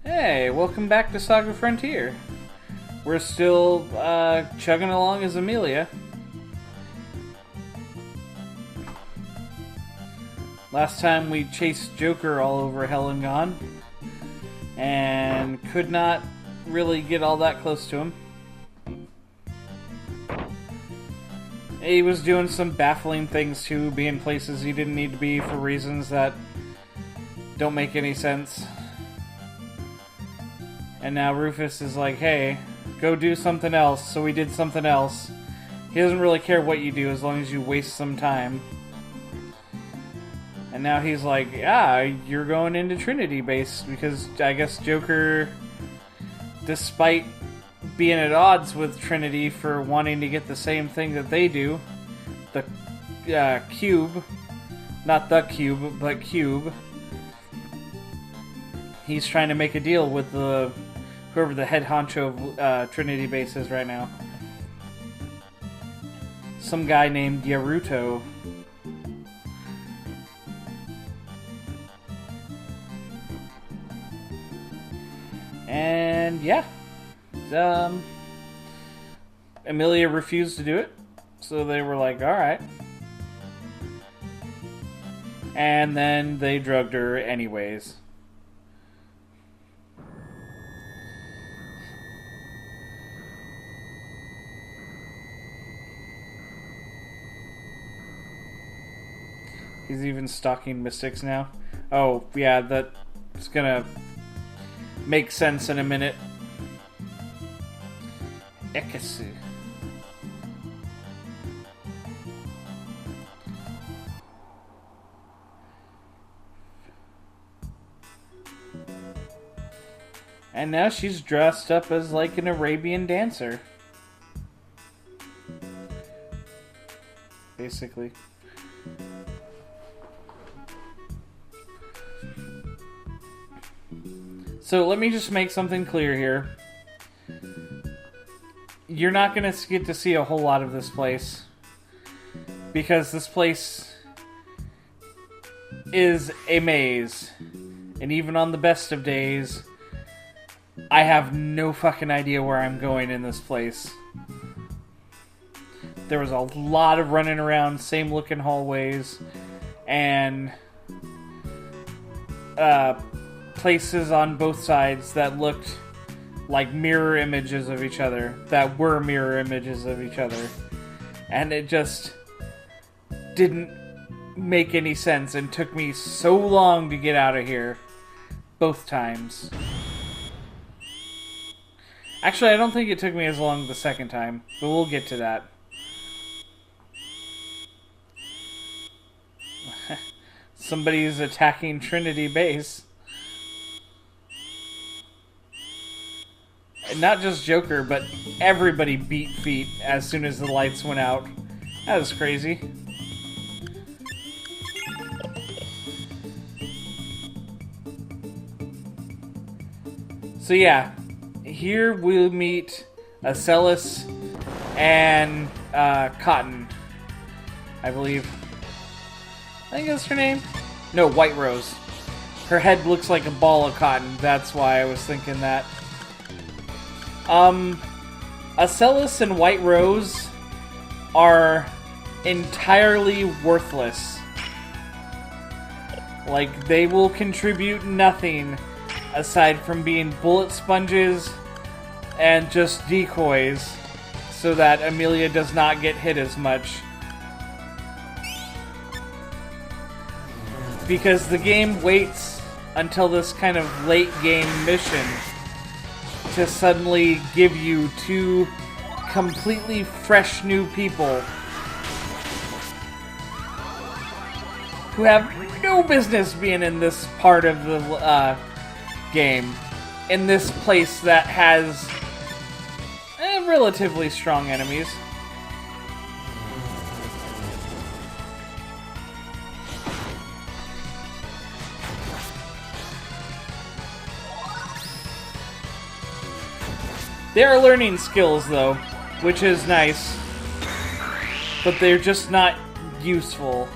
Hey, welcome back to Saga Frontier. We're still chugging along as Amelia. Last time we chased Joker all over Hell and Gone and could not really get all that close to him. He was doing some baffling things too, being places he didn't need to be for reasons that don't make any sense. And now Rufus is like, hey, go do something else, so we did something else. He doesn't really care what you do as long as you waste some time. And now he's like, yeah, you're going into Trinity Base, because I guess Joker, despite being at odds with Trinity for wanting to get the same thing that they do, the cube, not the cube, but cube, he's trying to make a deal with whoever the head honcho of Trinity Base is right now. Some guy named Naruto. And yeah, Amelia refused to do it, so they were like, alright. And then they drugged her anyways. He's even stalking mystics now. Oh, yeah, that's gonna make sense in a minute. Ellis. And now she's dressed up as like an Arabian dancer. Basically. So let me just make something clear here. You're not going to get to see a whole lot of this place, because this place is a maze. And even on the best of days, I have no fucking idea where I'm going in this place. There was a lot of running around, same looking hallways, and places on both sides that looked like mirror images of each other, that were mirror images of each other, and it just didn't make any sense and took me so long to get out of here both times. Actually, I don't think it took me as long the second time, but we'll get to that. Somebody's attacking Trinity Base. Not just Joker, but everybody beat feet as soon as the lights went out. That was crazy. So yeah, here we'll meet Ellis and Cotton, I believe. I think that's her name. No, White Rose. Her head looks like a ball of cotton. That's why I was thinking that. Ellis and White Rose are entirely worthless. Like, they will contribute nothing aside from being bullet sponges and just decoys so that Amelia does not get hit as much. Because the game waits until this kind of late game mission to suddenly give you two completely fresh new people who have no business being in this part of the game, in this place that has relatively strong enemies. They are learning skills, though, which is nice, but they're just not useful.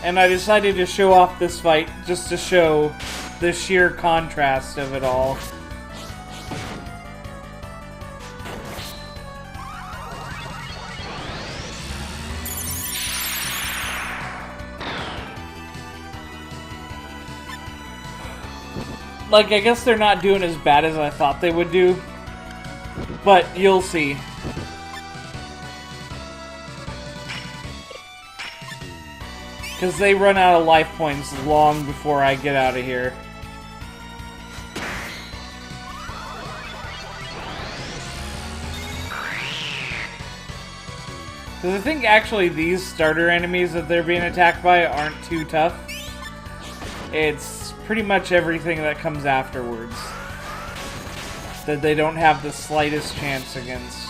And I decided to show off this fight just to show the sheer contrast of it all. Like, I guess they're not doing as bad as I thought they would do, but you'll see. Because they run out of life points long before I get out of here. Because I think actually these starter enemies that they're being attacked by aren't too tough. It's pretty much everything that comes afterwards that they don't have the slightest chance against.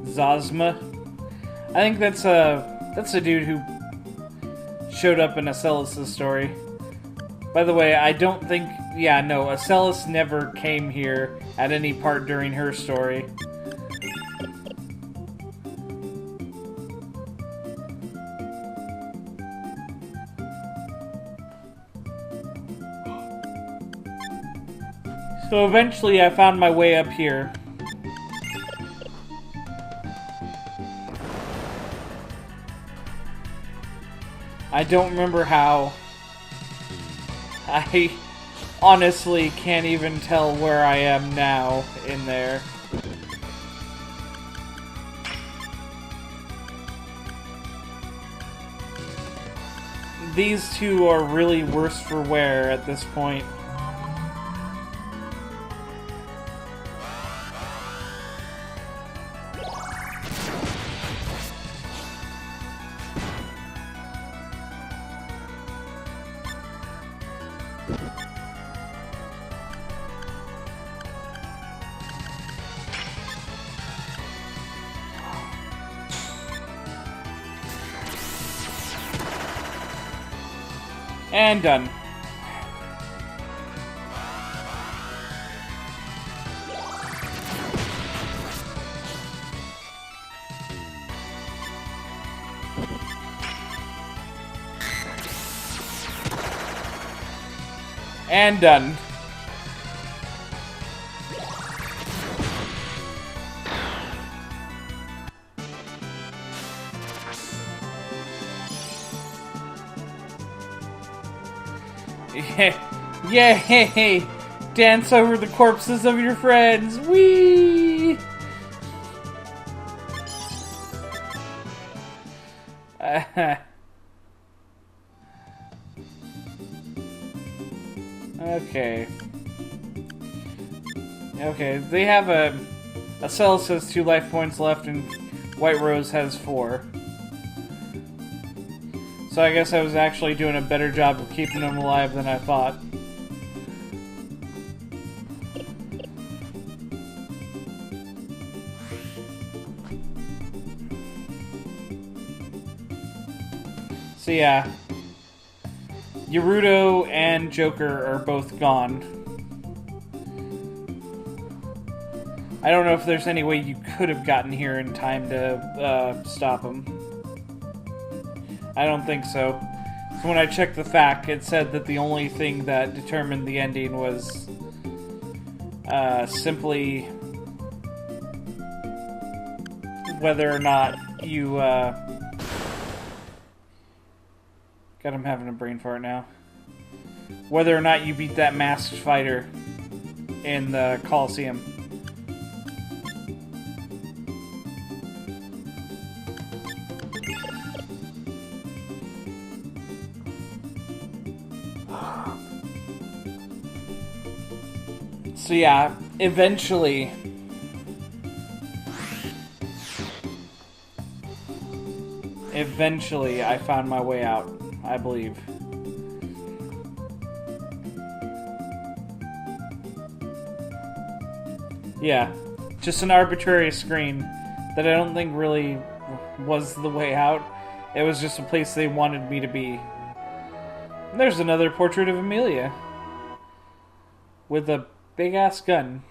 Zosma. I think that's a dude who showed up in Ellis' story. By the way, I don't think... Yeah, no, Ellis never came here at any part during her story. So eventually I found my way up here. I don't remember how. I honestly can't even tell where I am now in there. These two are really worse for wear at this point. And done. And done. Yay! Dance over the corpses of your friends! Whee! Okay. Okay, they have Ellis has 2 life points left and White Rose has 4. So I guess I was actually doing a better job of keeping them alive than I thought. So yeah, Naruto and Joker are both gone. I don't know if there's any way you could have gotten here in time to stop them. I don't think so. So when I checked the FAQ, it said that the only thing that determined the ending was simply whether or not you... God, I'm having a brain fart now. Whether or not you beat that masked fighter in the Coliseum. So yeah, eventually I found my way out, I believe. Yeah, just an arbitrary screen that I don't think really was the way out. It was just a place they wanted me to be. And there's another portrait of Amelia with a big-ass gun.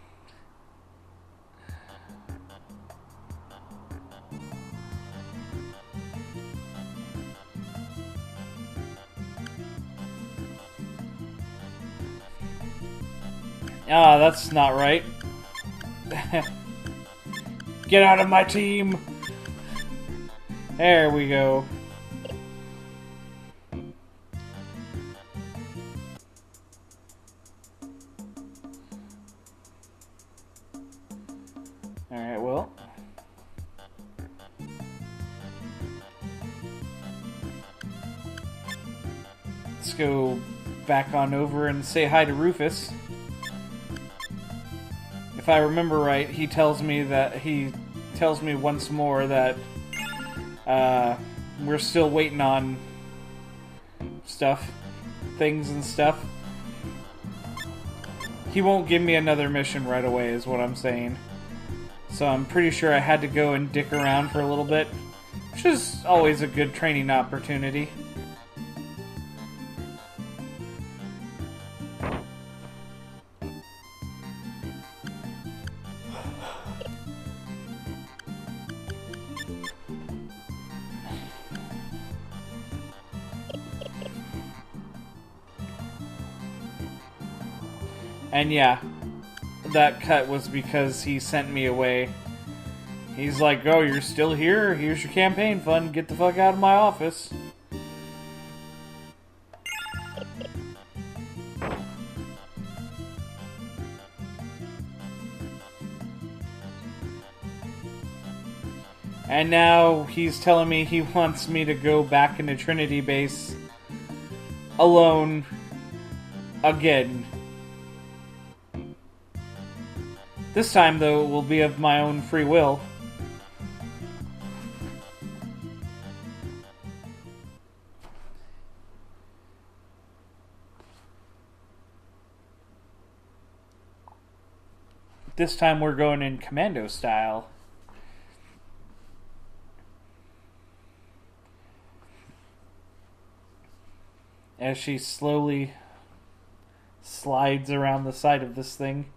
Ah, that's not right. Get out of my team! There we go. Alright, well. Let's go back on over and say hi to Rufus. If I remember right, he tells me once more that we're still waiting on things and stuff. He won't give me another mission right away, is what I'm saying. So I'm pretty sure I had to go and dick around for a little bit, which is always a good training opportunity. And yeah, that cut was because he sent me away. He's like, oh, you're still here? Here's your campaign fund. Get the fuck out of my office. And now he's telling me he wants me to go back into Trinity Base alone again. This time, though, it will be of my own free will. This time we're going in commando style. As she slowly slides around the side of this thing.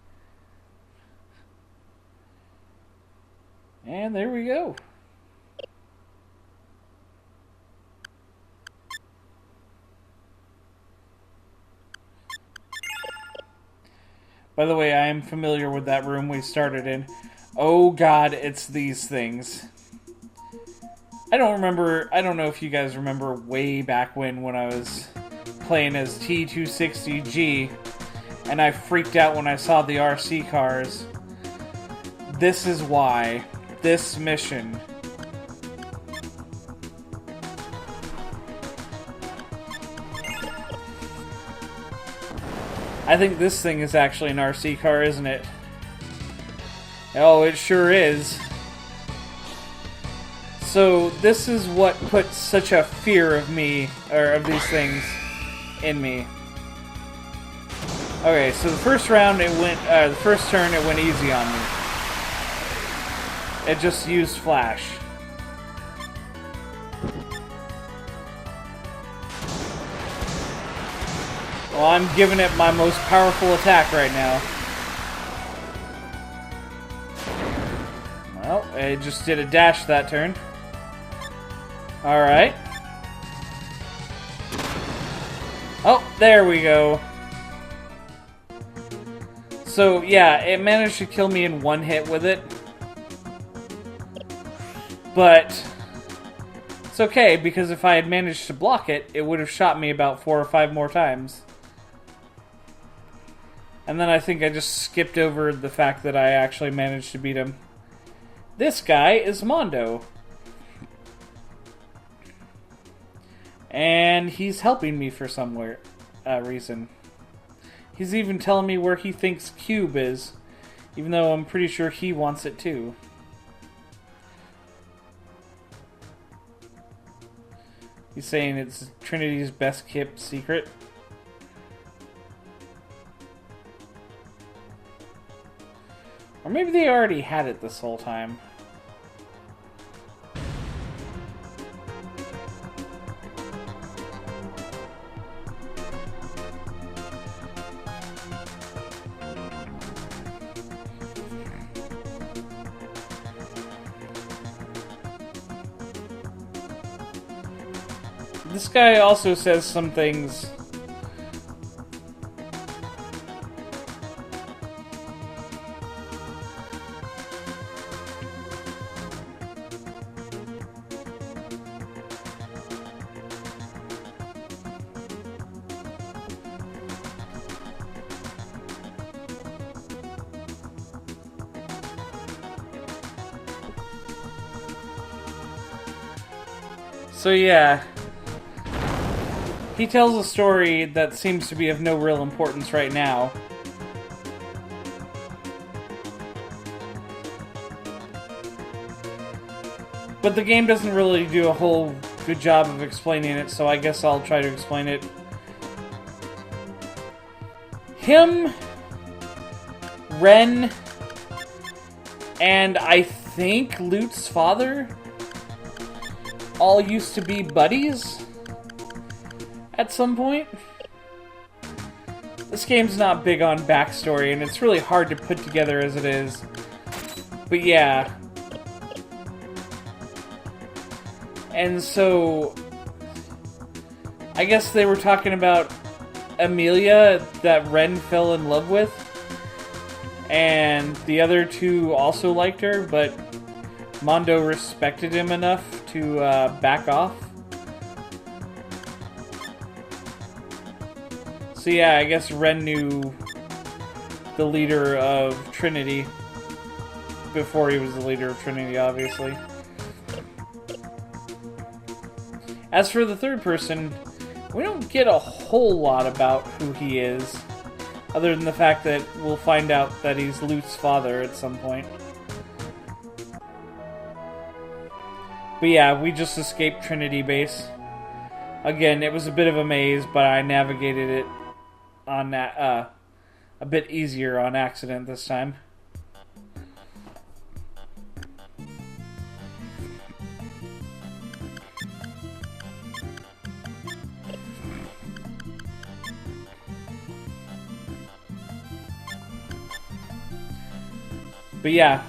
And there we go. By the way, I am familiar with that room we started in. Oh god, it's these things. I don't know if you guys remember way back when I was playing as T260G and I freaked out when I saw the RC cars. This is why. This mission. I think this thing is actually an RC car, isn't it? Oh, it sure is. So, this is what put such a fear of me, or of these things, in me. Okay, so the first round, the first turn, it went easy on me. It just used flash. Well, I'm giving it my most powerful attack right now. Well, it just did a dash that turn. Alright. Oh, there we go. So, yeah, it managed to kill me in one hit with it. But it's okay, because if I had managed to block it, it would have shot me about 4 or 5 more times. And then I think I just skipped over the fact that I actually managed to beat him. This guy is Mondo. And he's helping me for some reason. He's even telling me where he thinks Cube is, even though I'm pretty sure he wants it too. He's saying it's Trinity's best kept secret. Or maybe they already had it this whole time. This guy also says some things. So yeah, he tells a story that seems to be of no real importance right now. But the game doesn't really do a whole good job of explaining it, so I guess I'll try to explain it. Him, Ren, and I think Lute's father all used to be buddies at some point. This game's not big on backstory, and it's really hard to put together as it is. But yeah. And so, I guess they were talking about Amelia that Ren fell in love with. And the other two also liked her, but Mondo respected him enough to back off. So yeah, I guess Ren knew the leader of Trinity before he was the leader of Trinity, obviously. As for the third person, we don't get a whole lot about who he is, other than the fact that we'll find out that he's Lute's father at some point. But yeah, we just escaped Trinity Base. Again, it was a bit of a maze, but I navigated it on a bit easier on accident this time. But yeah,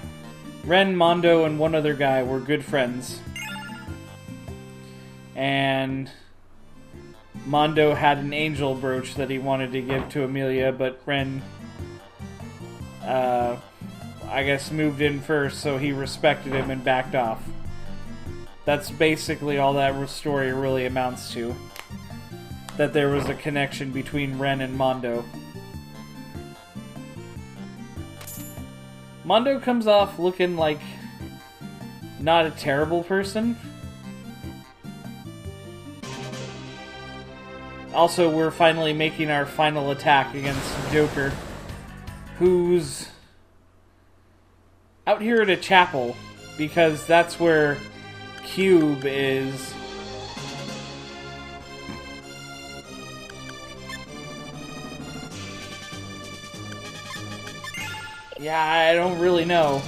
Ren, Mondo, and one other guy were good friends. And Mondo had an angel brooch that he wanted to give to Amelia, but Ren, I guess, moved in first, so he respected him and backed off. That's basically all that story really amounts to. That there was a connection between Ren and Mondo. Mondo comes off looking like not a terrible person. Also, we're finally making our final attack against Joker, who's out here at a chapel, because that's where Cube is. Yeah, I don't really know.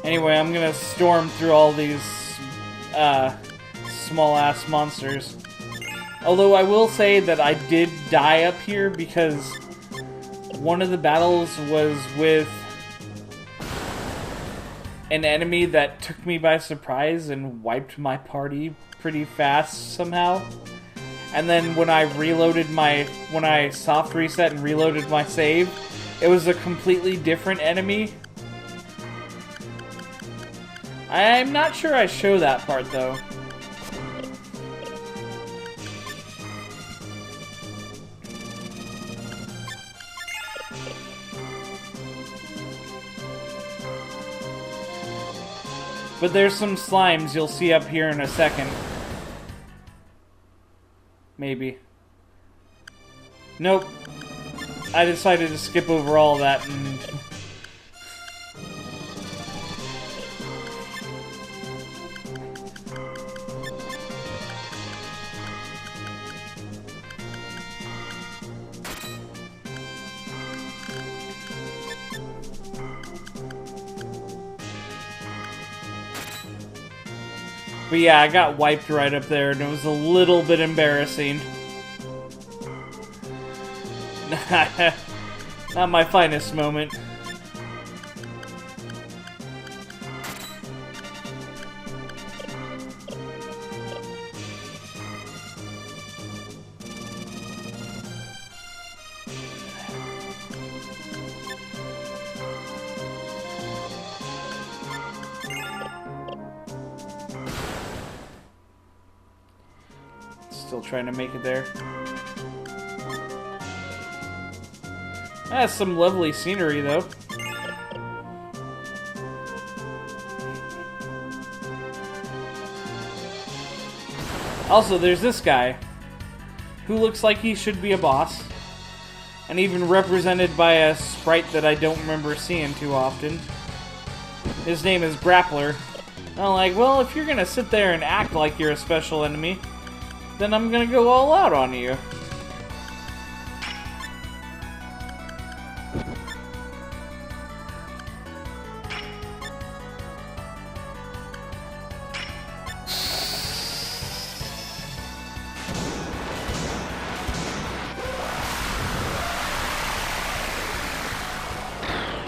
Anyway, I'm gonna storm through all these small-ass monsters. Although I will say that I did die up here because one of the battles was with an enemy that took me by surprise and wiped my party pretty fast somehow. And then when I soft reset and reloaded my save, it was a completely different enemy. I'm not sure I show that part though. But there's some slimes you'll see up here in a second. Maybe. Nope. I decided to skip over all that and... But yeah, I got wiped right up there, and it was a little bit embarrassing. Not my finest moment. Still trying to make it there. That's some lovely scenery, though. Also, there's this guy who looks like he should be a boss, and even represented by a sprite that I don't remember seeing too often. His name is Grappler. I'm like, well, if you're gonna sit there and act like you're a special enemy, then I'm gonna go all out on you.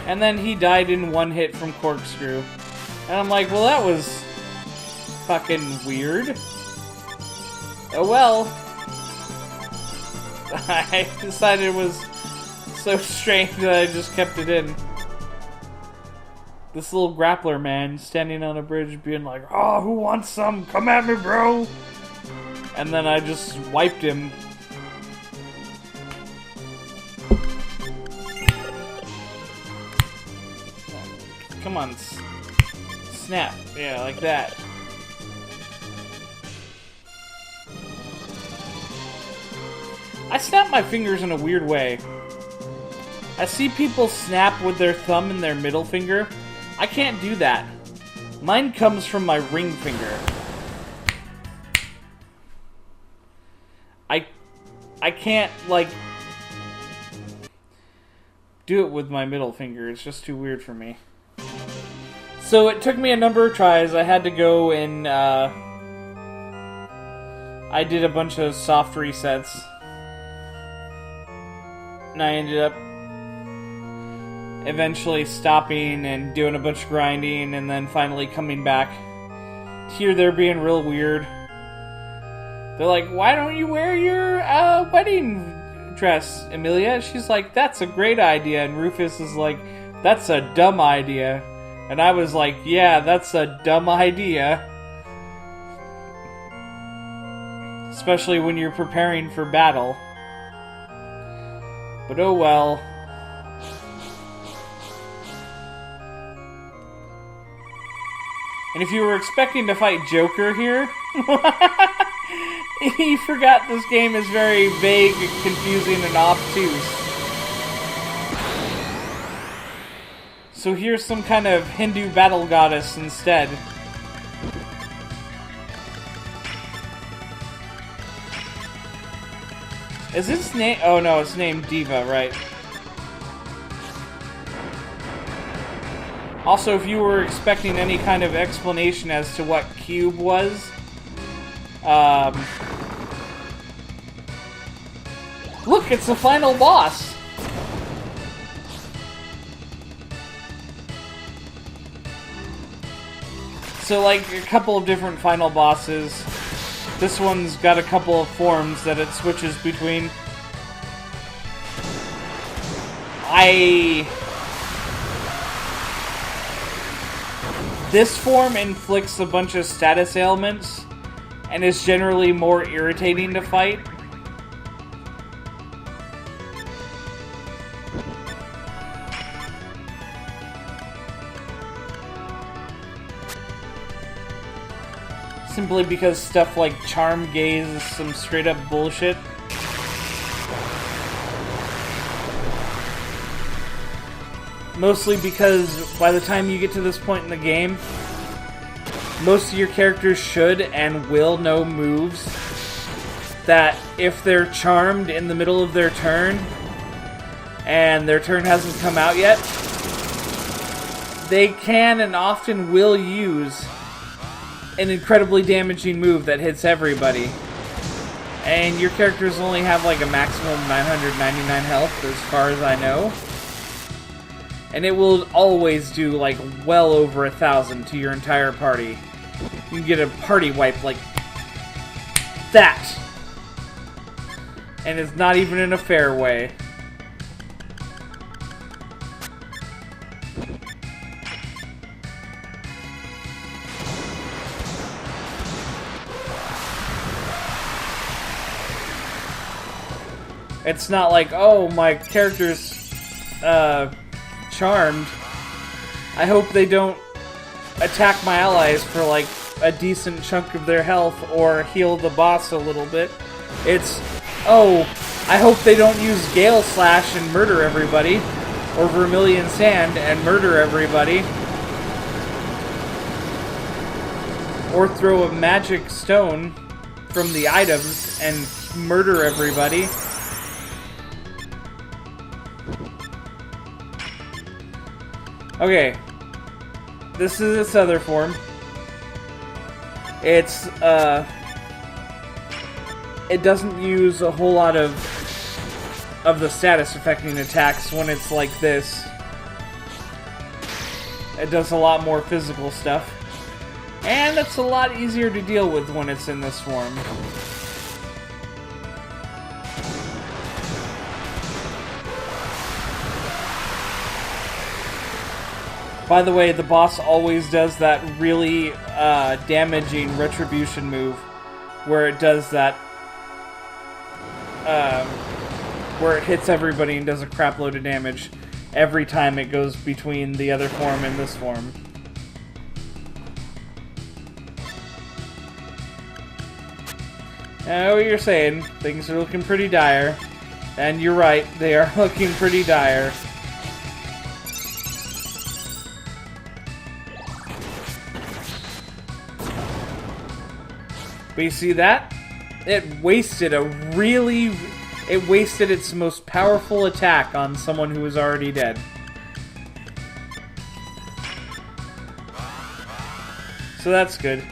And then he died in one hit from Corkscrew. And I'm like, well, that was fucking weird. Oh well. I decided it was so strange that I just kept it in. This little grappler man standing on a bridge being like, oh, who wants some? Come at me, bro! And then I just wiped him. Come on. Snap. Yeah, like that. I snap my fingers in a weird way. I see people snap with their thumb and their middle finger. I can't do that. Mine comes from my ring finger. I can't, like, do it with my middle finger. It's just too weird for me. So it took me a number of tries. I had to go and, I did a bunch of soft resets. And I ended up eventually stopping and doing a bunch of grinding, and then finally coming back. Here they're being real weird. They're like, why don't you wear your wedding dress, Amelia? She's like, that's a great idea. And Rufus is like, that's a dumb idea. And I was like, yeah, that's a dumb idea. Especially when you're preparing for battle. But oh well. And if you were expecting to fight Joker here, you forgot this game is very vague, confusing, and obtuse. So here's some kind of Hindu battle goddess instead. Is its name? Oh no, it's named Diva, right? Also, if you were expecting any kind of explanation as to what Cube was, look, it's the final boss! So, like, a couple of different final bosses. This one's got a couple of forms that it switches between. This form inflicts a bunch of status ailments and is generally more irritating to fight. Simply because stuff like Charm Gaze is some straight up bullshit. Mostly because by the time you get to this point in the game, most of your characters should and will know moves that if they're charmed in the middle of their turn and their turn hasn't come out yet, they can and often will use an incredibly damaging move that hits everybody. And your characters only have like a maximum 999 health as far as I know. And it will always do like well over 1,000 to your entire party. You can get a party wipe like that. And it's not even in a fair way. It's not like, oh, my character's charmed. I hope they don't attack my allies for like a decent chunk of their health or heal the boss a little bit. It's, oh, I hope they don't use Gale Slash and murder everybody, or Vermilion Sand and murder everybody, or throw a magic stone from the items and murder everybody. Okay, this is its other form. It's, it doesn't use a whole lot of the status affecting attacks when it's like this. It does a lot more physical stuff. And it's a lot easier to deal with when it's in this form. By the way, the boss always does that really damaging retribution move, where it does that, where it hits everybody and does a crap load of damage every time it goes between the other form and this form. I know what you're saying. Things are looking pretty dire. And you're right, they are looking pretty dire. But you see that? It wasted it wasted its most powerful attack on someone who was already dead. So that's good.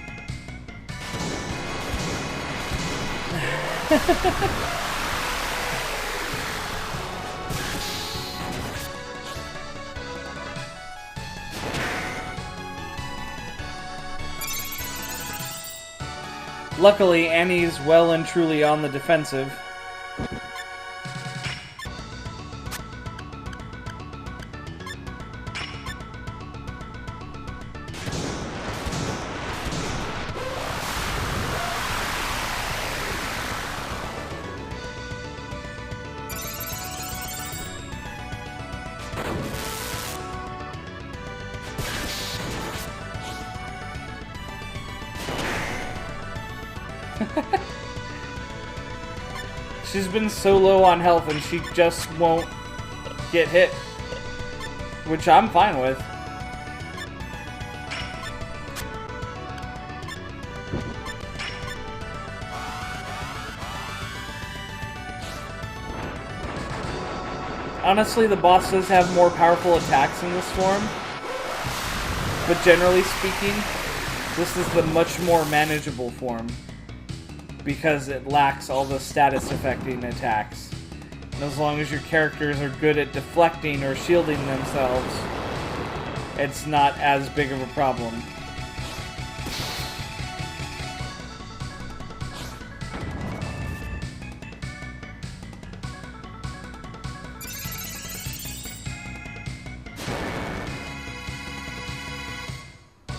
Luckily, Annie's well and truly on the defensive. She's been so low on health and she just won't get hit. Which I'm fine with. Honestly, the boss does have more powerful attacks in this form. But generally speaking, this is the much more manageable form. Because it lacks all the status affecting attacks. And as long as your characters are good at deflecting or shielding themselves, it's not as big of a problem.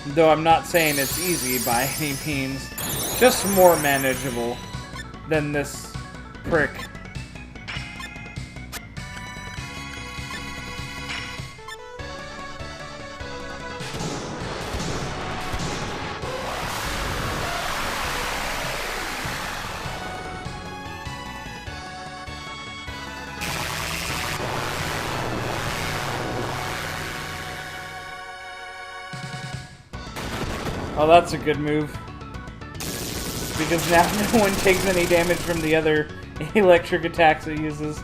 Though I'm not saying it's easy by any means. Just more manageable than this prick. Oh, that's a good move. Because now no one takes any damage from the other electric attacks it uses.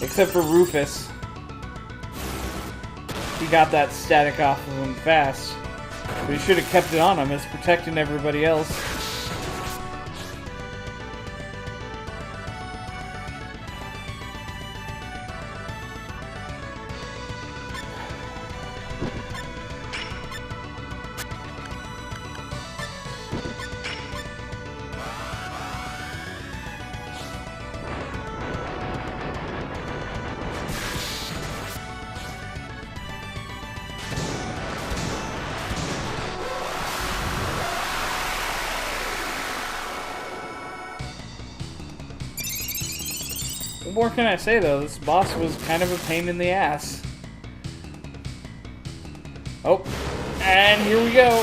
Except for Rufus. He got that static off of him fast. We should have kept it on him. It's protecting everybody else. What more can I say, though? This boss was kind of a pain in the ass. Oh, and here we go.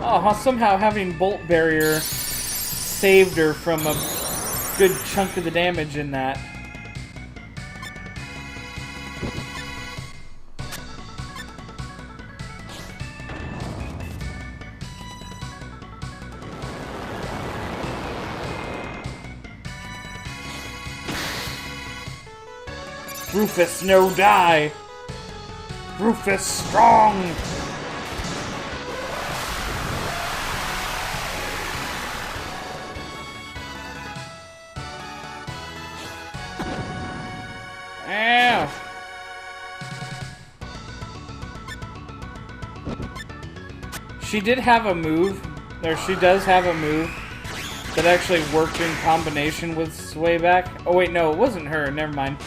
Oh, somehow having Bolt Barrier saved her from a good chunk of the damage in that. Rufus, no die! Rufus, strong! Ow! She did have a move, or she does have a move that actually worked in combination with Sway Back. Oh wait, no, it wasn't her, never mind.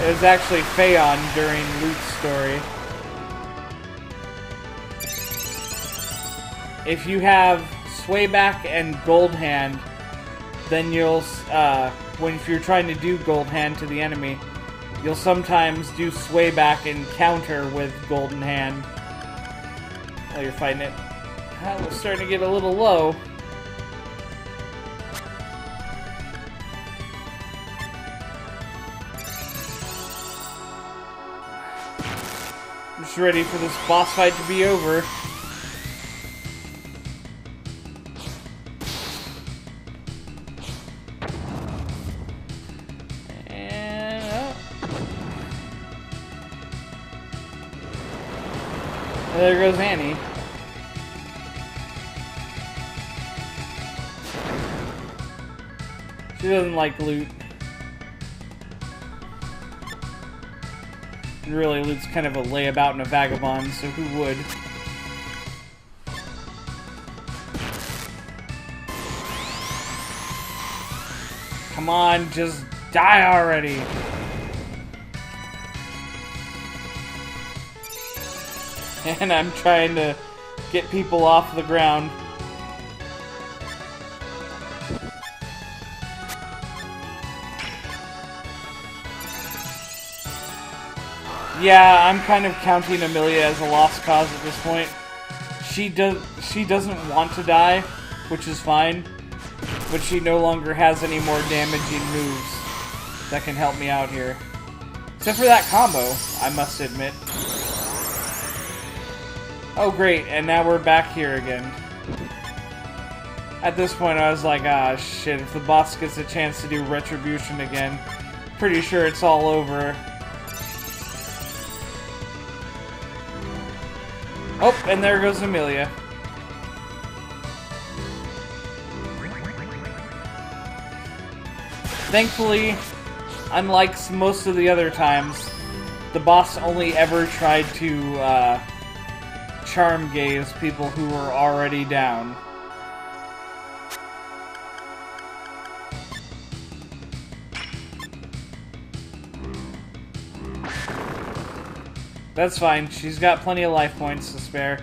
It was actually Phaon during Luke's story. If you have Swayback and Gold Hand, then you'll, if you're trying to do Gold Hand to the enemy, you'll sometimes do Swayback and counter with Golden Hand while you're fighting it. We're starting to get a little low. Just ready for this boss fight to be over. And there goes Annie. She doesn't like loot. And really, Luke's kind of a layabout and a vagabond, so who would? Come on, just die already! And I'm trying to get people off the ground. Yeah, I'm kind of counting Amelia as a lost cause at this point. She doesn't want to die, which is fine, but she no longer has any more damaging moves that can help me out here. Except for that combo, I must admit. Oh great, and now we're back here again. At this point I was like, ah shit, if the boss gets a chance to do Retribution again, pretty sure it's all over. Oh, and there goes Amelia. Thankfully, unlike most of the other times, the boss only ever tried to charm gaze people who were already down. That's fine, she's got plenty of life points to spare.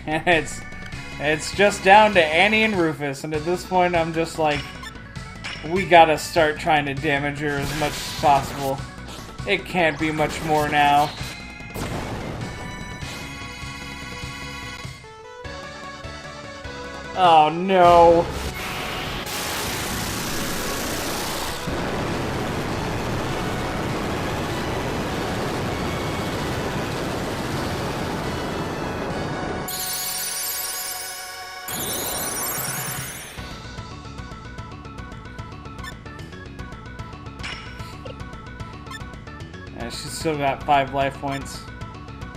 And it's just down to Annie and Rufus, and at this point I'm just like, we gotta start trying to damage her as much as possible. It can't be much more now. Oh no. And she's still got 5 life points.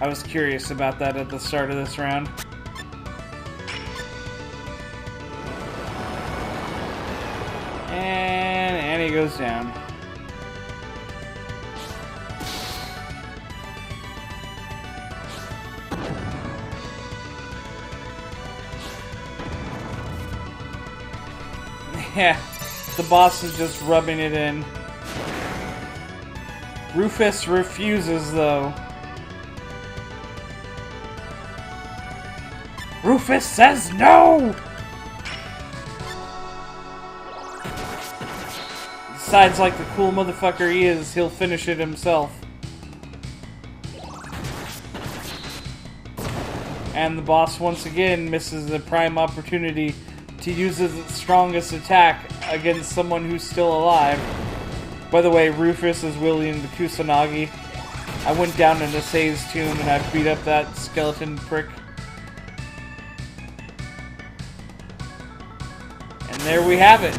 I was curious about that at the start of this round. And Annie goes down. Yeah, the boss is just rubbing it in. Rufus refuses, though. Rufus says no! Besides, like the cool motherfucker he is, he'll finish it himself. And the boss once again misses the prime opportunity to use his strongest attack against someone who's still alive. By the way, Rufus is wielding the Kusanagi. I went down into Sei's tomb and I beat up that skeleton prick. And there we have it.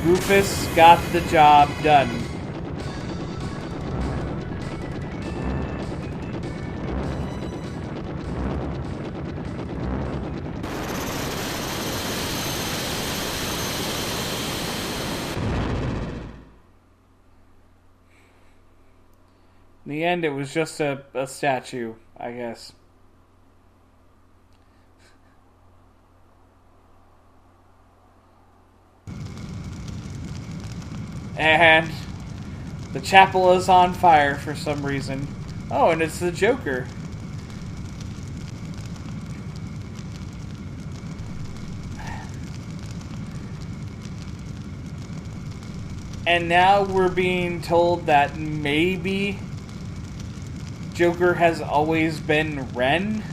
Rufus got the job done. In the end, it was just a statue, I guess. And the chapel is on fire for some reason. Oh, and it's the Joker. And now we're being told that maybe Joker has always been Ren.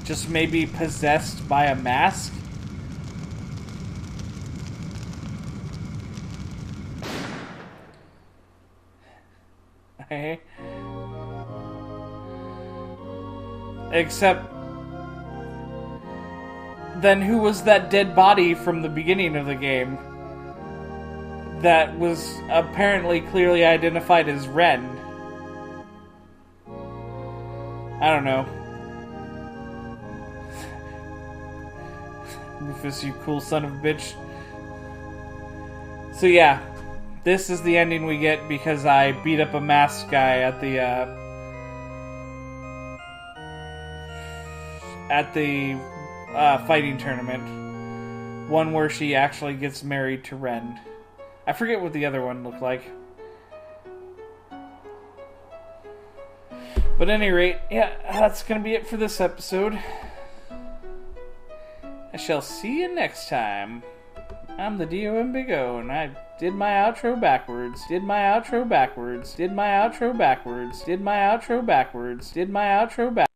Just maybe possessed by a mask? Okay. Except, then who was that dead body from the beginning of the game that was apparently clearly identified as Ren? I don't know. Rufus, you cool son of a bitch. So yeah, this is the ending we get because I beat up a masked guy at the fighting tournament. One where she actually gets married to Ren. I forget what the other one looked like. But at any rate, yeah, that's gonna be it for this episode. I shall see you next time. I'm the DOM Big O, and I did my outro backwards. Did my outro backwards. Did my outro backwards. Did my outro backwards. Did my outro backwards.